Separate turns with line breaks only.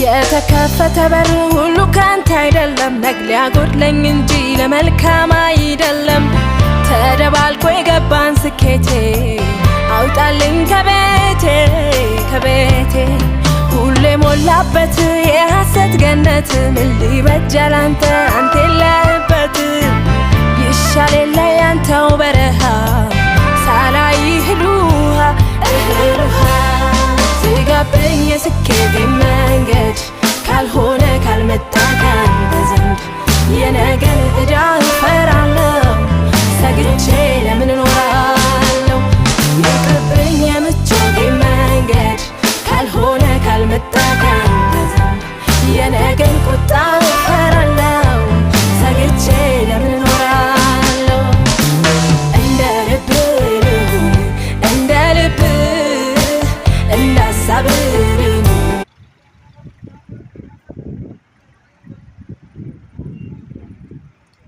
የተከፈተ በር ሁሉ ካንተ አይደለም ነግሊያ ጎድለኝ እንጂ ለመልካም አይደለም ተደባልቆ የገባን ስኬቴ አውጣልኝ ከቤቴ ሁሌ ሞላበት የሐሰት ገነት ምን ሊበጃል አንተ የለህበት ይሻል የለ ያንተው በረሃ ሳላይህ እህሉሃ ዝጋብኝ የስኬቴ መንገድ ካልሆነ ካልመጣ ካንተ ዘንድ የነገን ዕዳ እፈራለሁ ሰግቼ ለምን እኖራለሁ ይቅርብኝ የምቾቴ መንገድ ካልሆነ ካልመጣ ካንተ ዘንድ የነገን ቁጣ